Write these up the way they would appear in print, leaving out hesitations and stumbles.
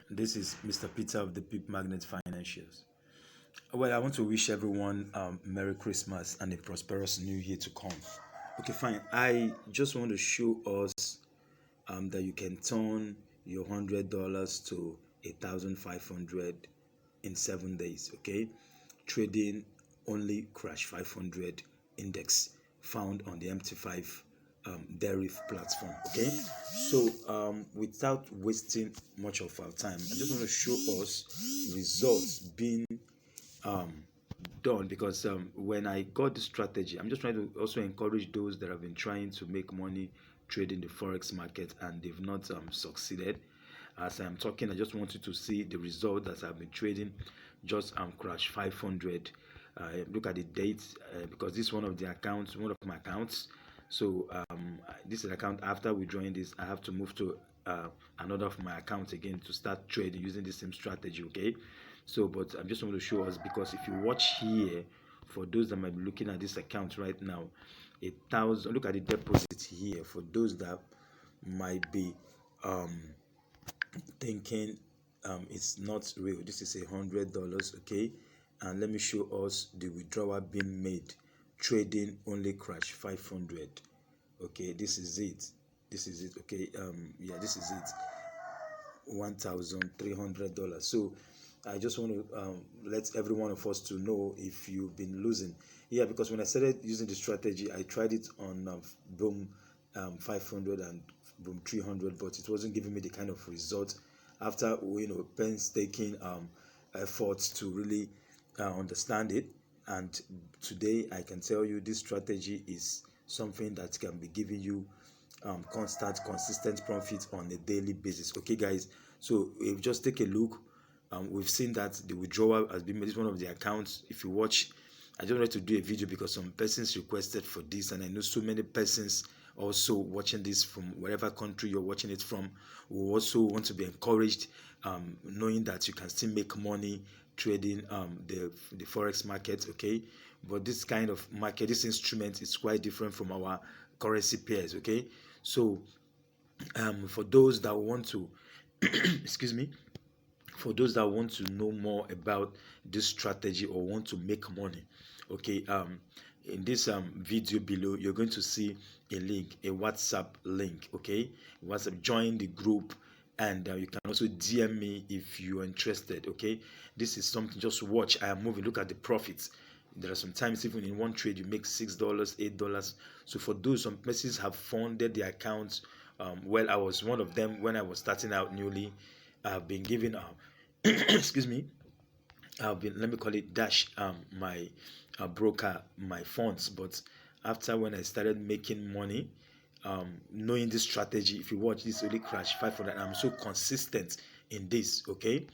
This is Mr. Peter of the Pip Magnet Financials. Well, I want to wish everyone Merry Christmas and a prosperous New Year to come. Okay, fine. I just want to show us that you can turn your $100 to 1,500 in 7 days. Okay, trading only crash 500 index found on the MT5 Deriv platform. Okay, so without wasting much of our time, I just want to show us results being done, because when I got the strategy, I'm just trying to also encourage those that have been trying to make money trading the forex market and they've not succeeded. As I'm talking, I just want you to see the result that I've been trading. Just crash 500. Look at the date, because this is one of my accounts. So this is an account. After withdrawing this, I have to move to another of my accounts again to start trading using the same strategy. Okay, so but I'm just want to show us, because if you watch here, for those that might be looking at this account right now, 1,000. Look at the deposit here for those that might be um thinking it's not real. This is $100. Okay, and let me show us the withdrawal being made. Trading only crash 500. Okay, this is it. Okay, yeah, this is it. $1,300. So I just want to let every one of us to know if you've been losing. Yeah, because when I started using the strategy, I tried it on Boom 500 and Boom 300, but it wasn't giving me the kind of result after painstaking efforts to really understand it. And today I can tell you this strategy is something that can be giving you consistent profits on a daily basis. Okay, guys, so if just take a look, we've seen that the withdrawal has been made. This is one of the accounts. If you watch, I just wanted to do a video because some persons requested for this, and I know so many persons also watching this from wherever country you're watching it from will also want to be encouraged, knowing that you can still make money trading the forex market. Okay, but this kind of market, this instrument is quite different from our currency pairs. Okay, so for those that want to excuse me, for those that want to know more about this strategy or want to make money, okay, in this video below you're going to see a link, a WhatsApp link. Okay, WhatsApp, join the group, and you can also DM me if you're interested. Okay, this is something, just watch. I am moving. Look at the profits. There are sometimes even in one trade you make $6, $8. So for those, some persons have funded their accounts. Well, I was one of them when I was starting out newly. I've been giving excuse me, I've been, let me call it, dash my broker my funds. But after, when I started making money, knowing this strategy, if you watch this only crash 500, I'm so consistent in this. Okay,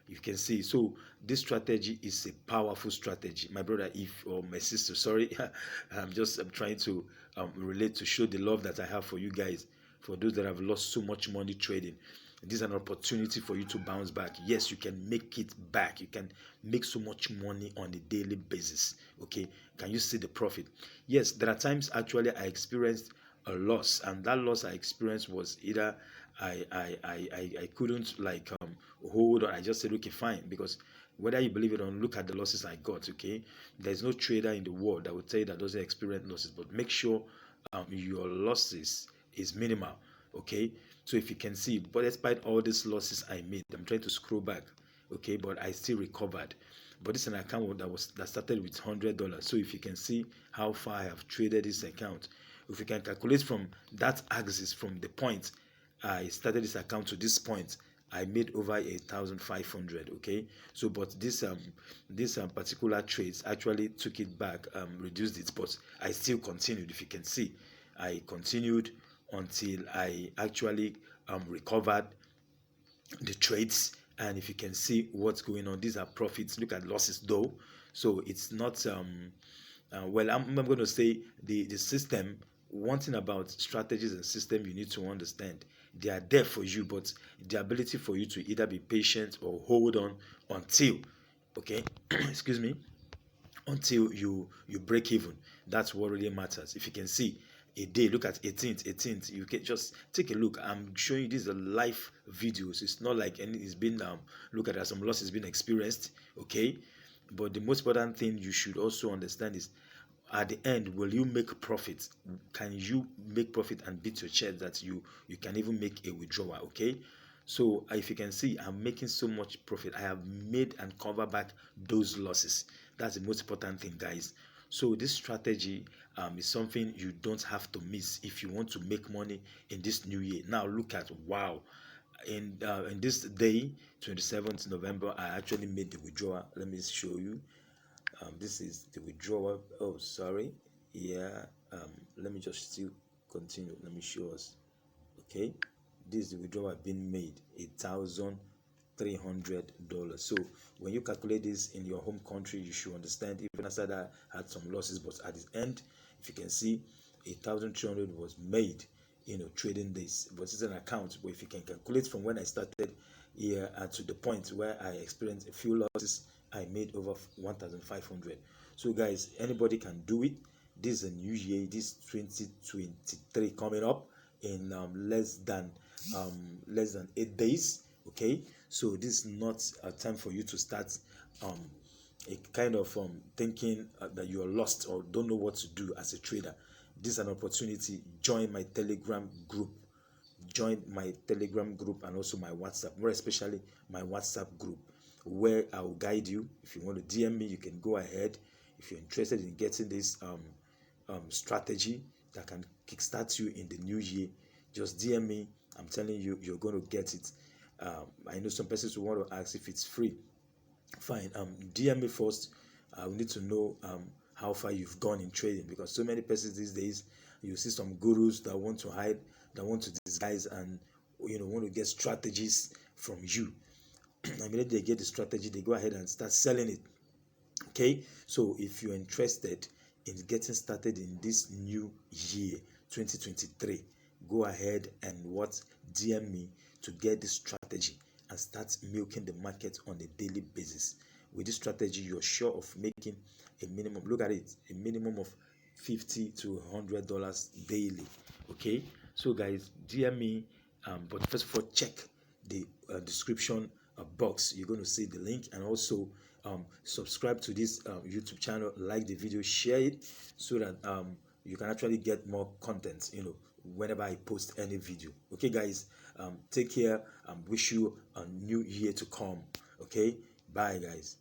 you can see. So this strategy is a powerful strategy, my brother, if, or my sister, sorry. I'm trying to relate, to show the love that I have for you guys. For those that have lost so much money trading, this is an opportunity for you to bounce back. Yes, you can make it back. You can make so much money on a daily basis. Okay, can you see the profit? Yes, there are times actually I experienced a loss, and that loss I experienced was either I couldn't like hold, or I just said, okay, fine, because whether you believe it or not, look at the losses I got. Okay, there's no trader in the world that would tell you that doesn't experience losses, but make sure your losses is minimal. Okay, so if you can see, but despite all these losses I made, I'm trying to scroll back. Okay, but I still recovered. But this is an account that started with $100. So if you can see how far I have traded this account, if you can calculate from that axis, from the point I started this account to this point, I made over 1,500. Okay, so but this particular trades actually took it back, reduced it, but I still continued. If you can see, I continued until I actually recovered the trades. And if you can see what's going on, these are profits. Look at losses though. So it's not well, I'm going to say the system. One thing about strategies and system you need to understand, they are there for you, but the ability for you to either be patient or hold on until, okay, excuse me, until you break even. That's what really matters. If you can see, a day. Look at 18th. You can just take a look. I'm showing you these are live videos. It's not like any. It's been look at that. Some losses been experienced. Okay, but the most important thing you should also understand is, at the end, will you make profit? Can you make profit and beat your chest that you can even make a withdrawal? Okay, so if you can see, I'm making so much profit. I have made and covered back those losses. That's the most important thing, guys. So this strategy is something you don't have to miss if you want to make money in this new year. Now look at, wow, in this day, 27th November, I actually made the withdrawal. Let me show you. This is the withdrawal. Oh, sorry. Yeah. Let me just still continue. Let me show us. Okay, this is the withdrawal being made, $1,300. So when you calculate this in your home country, you should understand, even after that I had some losses, but at the end, if you can see, 1,300 was made, trading this. But it's an account. But if you can calculate from when I started here to the point where I experienced a few losses, I made over 1,500. So guys, anybody can do it. This is a new year. This 2023 coming up in less than 8 days. Okay, so this is not a time for you to start a kind of thinking that you are lost or don't know what to do as a trader. This is an opportunity. Join my Telegram group. And also my WhatsApp, more especially my WhatsApp group, where I will guide you. If you want to DM me, you can go ahead. If you're interested in getting this strategy that can kickstart you in the new year, just DM me. I'm telling you, you're going to get it. I know some persons will want to ask if it's free. Fine. DM me first. We need to know how far you've gone in trading, because so many persons these days, you see some gurus that want to hide, that want to disguise, and want to get strategies from you. Immediately they get the strategy, they go ahead and start selling it. Okay, so if you're interested in getting started in this new year 2023, go ahead and DM me to get this strategy and start milking the market on a daily basis. With this strategy, you're sure of making a minimum, look at it, a minimum of $50 to $100 daily. Okay, so guys, DM me, but first of all, check the description box. You're going to see the link, and also subscribe to this YouTube channel, like the video, share it, so that you can actually get more content whenever I post any video. Okay guys, take care. Wish you a new year to come. Okay, bye guys.